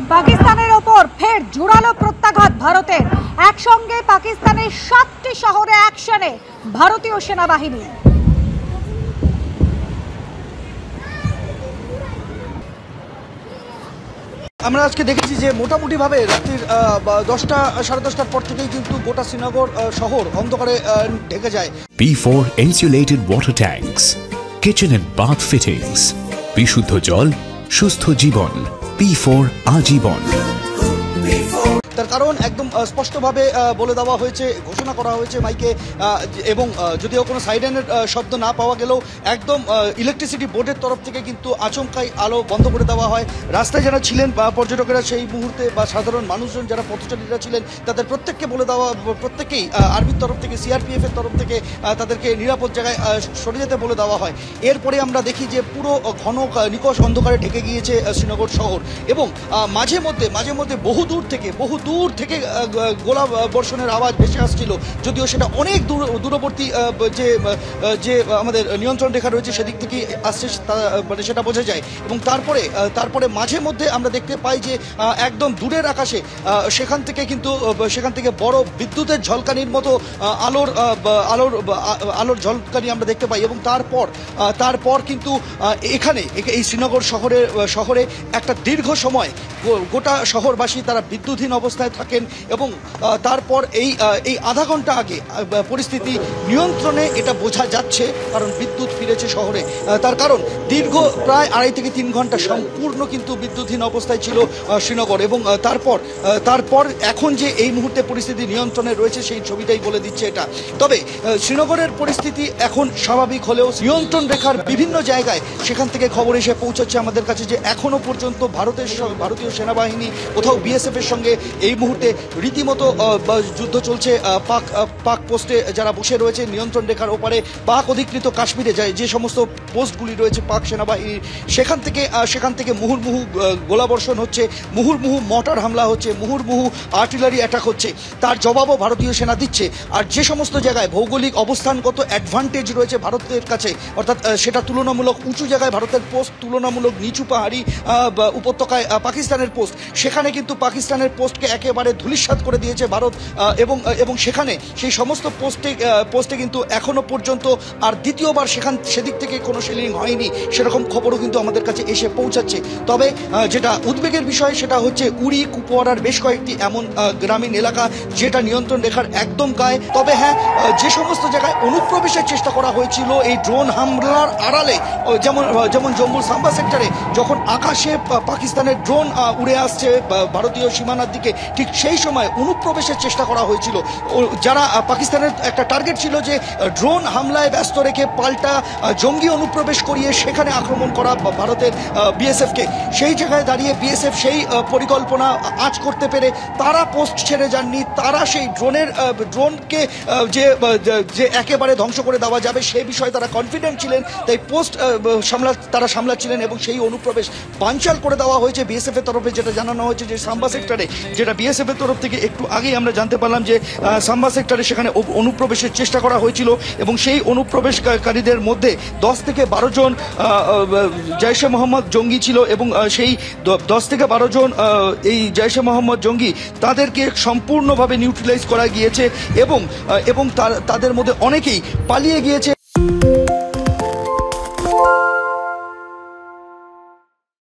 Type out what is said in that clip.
পাকিস্তানের ওপর ফের জোরালো প্রত্যাঘাত ভারতের। একসঙ্গে পাকিস্তানের 7টি শহরে অ্যাকশনে ভারতীয় সেনাবাহিনী। আমরা আজকে দেখেছি যে মোটামুটিভাবে রাত্রির 10টা সাড়ে 10টার পর থেকেই কিন্তু গোটা শ্রীনগর শহর অন্ধকারে ঢেকে যায়। P4 insulated water tanks, kitchen and bath fittings, বিশুদ্ধ জল, সুস্থ জীবন, P4 আজীবন। তার কারণ একদম স্পষ্টভাবে বলে দেওয়া হয়েছে, ঘোষণা করা হয়েছে মাইকে, এবং যদিও কোনো সাইরেনের শব্দ না পাওয়া গেলেও একদম ইলেকট্রিসিটি বোর্ডের তরফ থেকে কিন্তু আচমকাই আলো বন্ধ করে দেওয়া হয়। রাস্তায় যারা ছিলেন বা পর্যটকেরা সেই মুহূর্তে বা সাধারণ মানুষজন যারা পথচারীরা ছিলেন তাদের প্রত্যেককে বলে দেওয়া, প্রত্যেকেই আর্মির তরফ থেকে, সিআরপিএফের তরফ থেকে তাদেরকে নিরাপদ জায়গায় সরে যেতে বলে দেওয়া হয়। এরপরে আমরা দেখি যে পুরো ঘন নিকষ অন্ধকারে ঢেকে গিয়েছে শ্রীনগর শহর, এবং মাঝে মধ্যে বহু দূর থেকে গোলা বর্ষণের আওয়াজ ভেসে আসছিল, যদিও সেটা অনেক দূরবর্তী যে আমাদের নিয়ন্ত্রণ রেখা রয়েছে সেদিক থেকে আসছে, মানে সেটা বোঝা যায়। এবং তারপরে মাঝে মধ্যে আমরা দেখতে পাই যে একদম দূরের আকাশে সেখান থেকে বড় বিদ্যুতের ঝলকানির মতো আলোর ঝলকানি আমরা দেখতে পাই। এবং তারপর কিন্তু এখানে এই শ্রীনগর শহরে একটা দীর্ঘ সময় গোটা শহরবাসী তারা বিদ্যুৎহীন অবস্থায় থাকেন, এবং তারপর এই আধা ঘন্টা আগে পরিস্থিতি নিয়ন্ত্রণে, এটা বোঝা যাচ্ছে, কারণ বিদ্যুৎ ফিরেছে শহরে। তার কারণ দীর্ঘ প্রায় 2.5 থেকে 3 ঘন্টা সম্পূর্ণ কিন্তু বিদ্যুৎহীন অবস্থায় ছিল শ্রীনগর, এবং তারপর এখন যে এই মুহূর্তে পরিস্থিতি নিয়ন্ত্রণে রয়েছে সেই ছবিটাই বলে দিচ্ছে এটা। তবে শ্রীনগরের পরিস্থিতি এখন স্বাভাবিক হলেও নিয়ন্ত্রণ রেখার বিভিন্ন জায়গায় সেখান থেকে খবর এসে পৌঁছাচ্ছে আমাদের কাছে যে এখনো পর্যন্ত ভারতীয় সেনাবাহিনী কোথাও বিএসএফ এর সঙ্গে এই মুহূর্তে রীতিমতো যুদ্ধ চলছে। পাক পোস্টে যারা বসে রয়েছে নিয়ন্ত্রণ রেখার ওপারে, পাক অধিকৃত কাশ্মীরে যে সমস্ত পোস্টগুলি রয়েছে পাক সেনাবাহিনীর, সেখান থেকে মুহুর্মুহু গোলাবর্ষণ হচ্ছে, মুহুর্মুহু মর্টার হামলা হচ্ছে, মুহুর্মুহু আর্টিলারি অ্যাটাক হচ্ছে। তার জবাবও ভারতীয় সেনা দিচ্ছে। আর যে সমস্ত জায়গায় ভৌগোলিক অবস্থানগত অ্যাডভান্টেজ রয়েছে ভারতের কাছে, অর্থাৎ সেটা তুলনামূলক উঁচু জায়গায় ভারতের পোস্ট, তুলনামূলক নিচু পাহাড়ি উপত্যকায় পাকিস্তানের পোস্ট, সেখানে কিন্তু পাকিস্তানের পোস্টকে একেবারে ধূলিসাৎ করে দিয়েছে ভারত, এবং সেখানে সেই সমস্ত পোস্টে কিন্তু এখনো পর্যন্ত আর দ্বিতীয়বার সেদিক থেকে কোনো শেলিং হয়নি, সেরকম খবরও কিন্তু আমাদের কাছে এসে পৌঁছাচ্ছে। তবে যেটা উদ্বেগের বিষয় সেটা হচ্ছে উড়ি, কুপওয়ারার বেশ কয়েকটি এমন গ্রামীণ এলাকা যেটা নিয়ন্ত্রণ রেখার একদম গায়ে। তবে হ্যাঁ, যে সমস্ত জায়গায় অনুপ্রবেশের চেষ্টা করা হয়েছিল এই ড্রোন হামলার আড়ালে, যেমন জম্মুর সাম্বা সেক্টরে যখন আকাশে পাকিস্তানের ড্রোন উড়ে আসছে ভারতীয় সীমানার দিকে, ঠিক সেই সময় অনুপ্রবেশের চেষ্টা করা হয়েছিল। যারা পাকিস্তানের একটা টার্গেট ছিল যে ড্রোন হামলায় ব্যস্ত রেখে পাল্টা জঙ্গি অনুপ্রবেশ করিয়ে সেখানে আক্রমণ করা ভারতের বিএসএফকে, সেই জায়গায় দাঁড়িয়ে বিএসএফ সেই পরিকল্পনা আঁচ করতে পেরে তারা পোস্ট ছেড়ে যাননি। তারা সেই ড্রোনকে যে একেবারে ধ্বংস করে দেওয়া যাবে সে বিষয়ে তারা কনফিডেন্ট ছিলেন, তাই পোস্ট তারা সামলাচ্ছিলেন, এবং সেই অনুপ্রবেশ বানচাল করে দেওয়া হয়েছে বিএসএফ এর তরফে। যেটা জানানো হয়েছে যে সাম্বা সেক্টরে, যেটা বিএসএফ এর তরফ থেকে একটু আগেই আমরা জানতে পারলাম যে সাম্বা সেক্টরে সেখানে অনুপ্রবেশের চেষ্টা করা হয়েছিল, এবং সেই অনুপ্রবেশকারীদের মধ্যে 10 থেকে 12 জন জৈশে মোহাম্মদ জঙ্গি ছিল, এবং সেই 10 থেকে 12 জন এই জৈশে মোহাম্মদ জঙ্গি তাদেরকে সম্পূর্ণভাবে নিউট্রালাইজ করা গিয়েছে, এবং তাদের মধ্যে অনেকেই পালিয়ে গিয়েছে।